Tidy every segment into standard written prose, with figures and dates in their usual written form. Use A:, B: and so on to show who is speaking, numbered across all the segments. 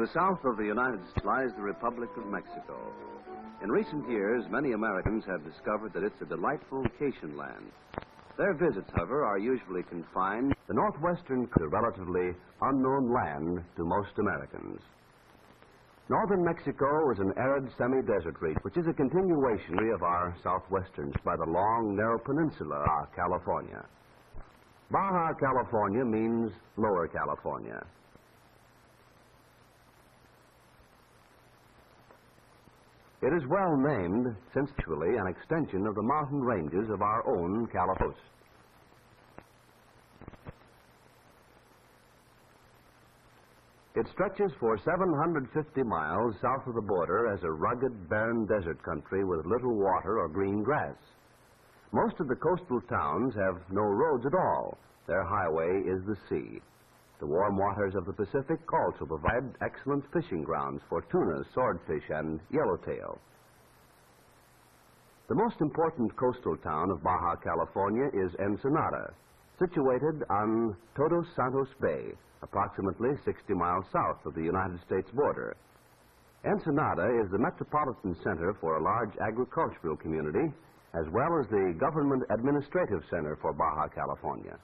A: the south of the United States lies the Republic of Mexico. In recent years, many Americans have discovered that it's a delightful vacation land. Their visits, however, are usually confined. The northwestern, a relatively unknown land to most Americans. Northern Mexico is an arid semi-desert region, which is a continuation of our southwestern by the long, narrow peninsula of California. Baja California means Lower California. It is well named, since actually an extension of the mountain ranges of our own California. It stretches for 750 miles south of the border as a rugged, barren desert country with little water or green grass. Most of the coastal towns have no roads at all. Their highway is the sea. The warm waters of the Pacific also provide excellent fishing grounds for tuna, swordfish, and yellowtail. The most important coastal town of Baja California is Ensenada, situated on Todos Santos Bay, approximately 60 miles south of the United States border. Ensenada is the metropolitan center for a large agricultural community, as well as the government administrative center for Baja California.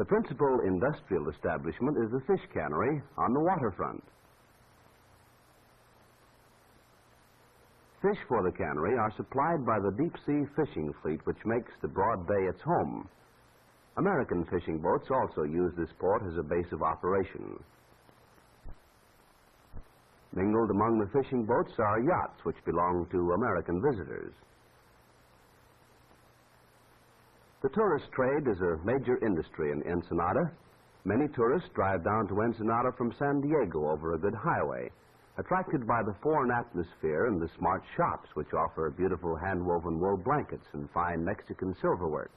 A: The principal industrial establishment is the fish cannery on the waterfront. Fish for the cannery are supplied by the deep-sea fishing fleet, which makes the broad bay its home. American fishing boats also use this port as a base of operation. Mingled among the fishing boats are yachts, which belong to American visitors. The tourist trade is a major industry in Ensenada. Many tourists drive down to Ensenada from San Diego over a good highway, attracted by the foreign atmosphere and the smart shops which offer beautiful hand-woven wool blankets and fine Mexican silverwork.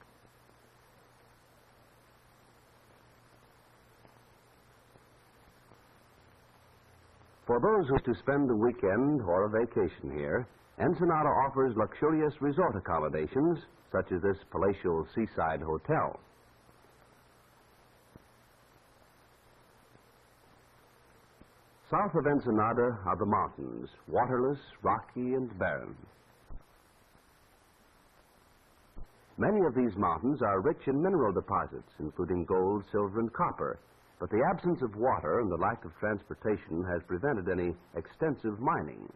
A: For those who wish to spend a weekend or a vacation here, Ensenada offers luxurious resort accommodations, such as this palatial seaside hotel. South of Ensenada are the mountains, waterless, rocky, and barren. Many of these mountains are rich in mineral deposits, including gold, silver, and copper, but the absence of water and the lack of transportation has prevented any extensive mining.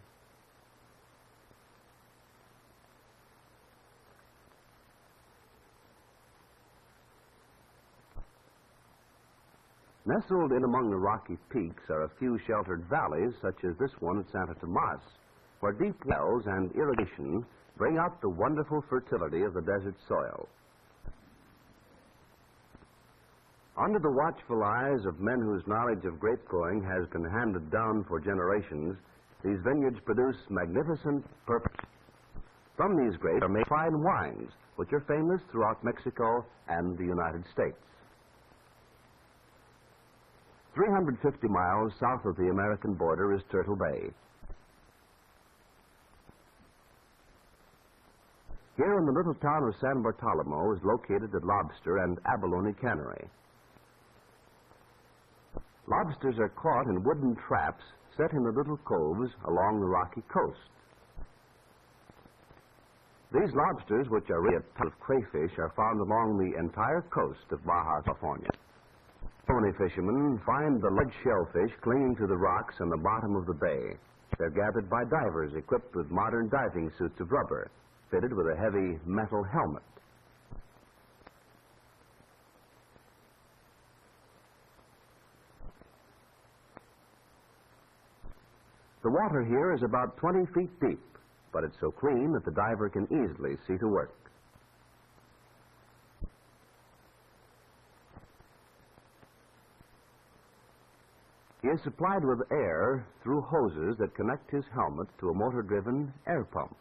A: Nestled in among the rocky peaks are a few sheltered valleys, such as this one at Santa Tomas, where deep wells and irrigation bring out the wonderful fertility of the desert soil. Under the watchful eyes of men whose knowledge of grape growing has been handed down for generations, these vineyards produce magnificent purpose. From these grapes are made fine wines, which are famous throughout Mexico and the United States. 350 miles south of the American border is Turtle Bay. Here in the little town of San Bartolomé is located the lobster and abalone cannery. Lobsters are caught in wooden traps set in the little coves along the rocky coast. These lobsters, which are really a type of crayfish, are found along the entire coast of Baja California. Pony fishermen find the large shellfish clinging to the rocks on the bottom of the bay. They're gathered by divers equipped with modern diving suits of rubber, fitted with a heavy metal helmet. The water here is about 20 feet deep, but it's so clean that the diver can easily see to work. He is supplied with air through hoses that connect his helmet to a motor-driven air pump.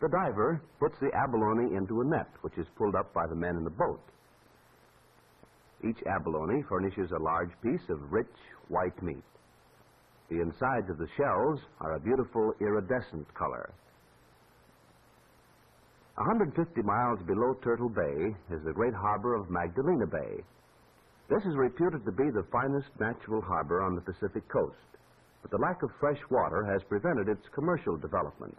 A: The diver puts the abalone into a net, which is pulled up by the men in the boat. Each abalone furnishes a large piece of rich white meat. The insides of the shells are a beautiful iridescent color. 150 miles below Turtle Bay is the great harbor of Magdalena Bay. This is reputed to be the finest natural harbor on the Pacific coast, but the lack of fresh water has prevented its commercial development.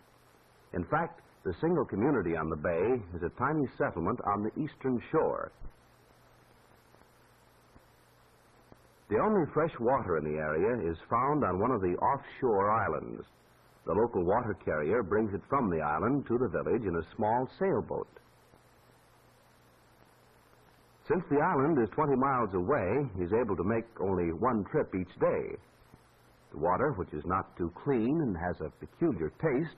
A: In fact, the single community on the bay is a tiny settlement on the eastern shore. The only fresh water in the area is found on one of the offshore islands. The local water carrier brings it from the island to the village in a small sailboat. Since the island is 20 miles away, he's able to make only one trip each day. The water, which is not too clean and has a peculiar taste,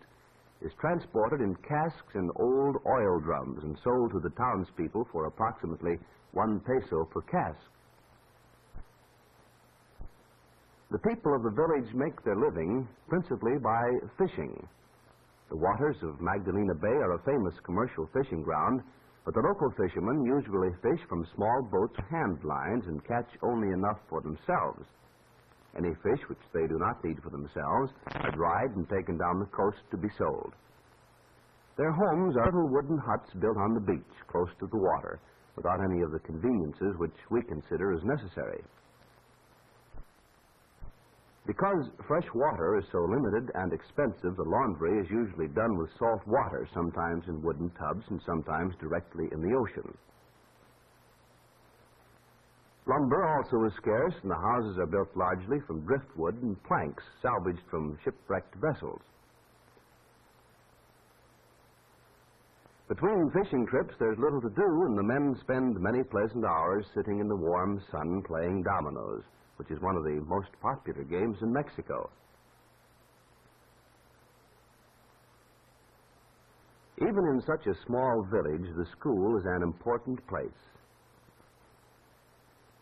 A: is transported in casks and old oil drums and sold to the townspeople for approximately 1 peso per cask. The people of the village make their living principally by fishing. The waters of Magdalena Bay are a famous commercial fishing ground, but the local fishermen usually fish from small boats, hand lines, and catch only enough for themselves. Any fish which they do not need for themselves are dried and taken down the coast to be sold. Their homes are little wooden huts built on the beach, close to the water, without any of the conveniences which we consider as necessary. Because fresh water is so limited and expensive, the laundry is usually done with salt water, sometimes in wooden tubs and sometimes directly in the ocean. Lumber also is scarce, and the houses are built largely from driftwood and planks salvaged from shipwrecked vessels. Between fishing trips, there's little to do, and the men spend many pleasant hours sitting in the warm sun playing dominoes, which is one of the most popular games in Mexico. Even in such a small village, the school is an important place.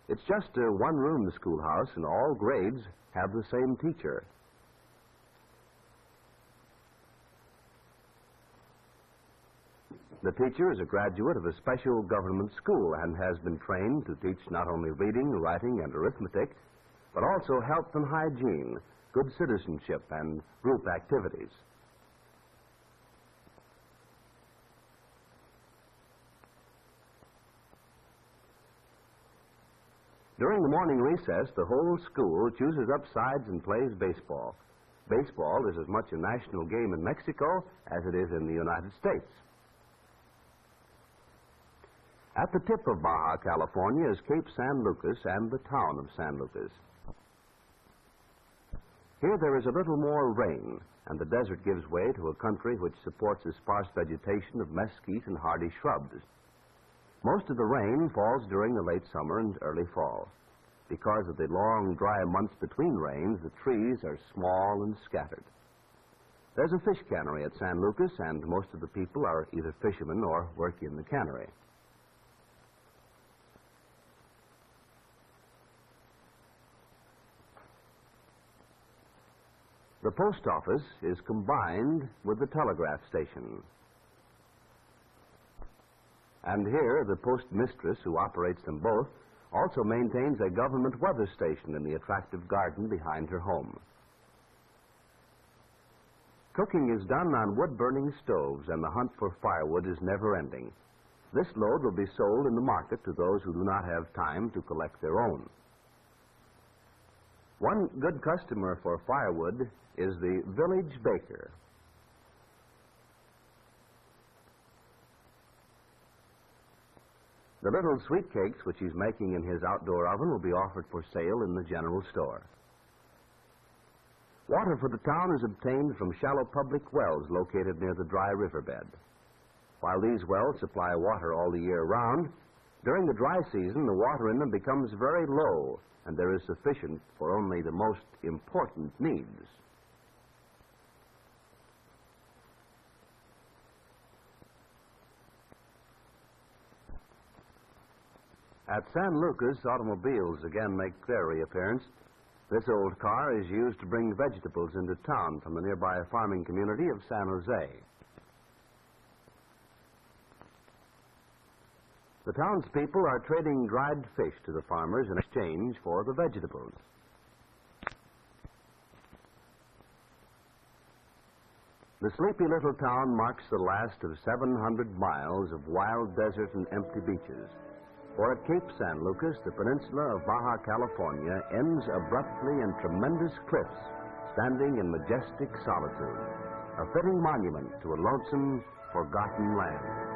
A: It's just a one-room schoolhouse, and all grades have the same teacher. The teacher is a graduate of a special government school and has been trained to teach not only reading, writing, and arithmetic, but also health and hygiene, good citizenship, and group activities. During the morning recess, the whole school chooses up sides and plays baseball. Baseball is as much a national game in Mexico as it is in the United States. At the tip of Baja, California, is Cape San Lucas and the town of San Lucas. Here there is a little more rain, and the desert gives way to a country which supports a sparse vegetation of mesquite and hardy shrubs. Most of the rain falls during the late summer and early fall. Because of the long, dry months between rains, the trees are small and scattered. There's a fish cannery at San Lucas, and most of the people are either fishermen or work in the cannery. The post office is combined with the telegraph station. And here, the postmistress, who operates them both, also maintains a government weather station in the attractive garden behind her home. Cooking is done on wood-burning stoves, and the hunt for firewood is never-ending. This load will be sold in the market to those who do not have time to collect their own. One good customer for firewood is the village baker. The little sweet cakes which he's making in his outdoor oven will be offered for sale in the general store. Water for the town is obtained from shallow public wells located near the dry riverbed. While these wells supply water all the year round, during the dry season the water in them becomes very low, and there is sufficient for only the most important needs. At San Lucas, automobiles again make their reappearance. This old car is used to bring vegetables into town from the nearby farming community of San Jose. The townspeople are trading dried fish to the farmers in exchange for the vegetables. The sleepy little town marks the last of 700 miles of wild desert and empty beaches. For at Cape San Lucas, the peninsula of Baja, California, ends abruptly in tremendous cliffs, standing in majestic solitude, a fitting monument to a lonesome, forgotten land.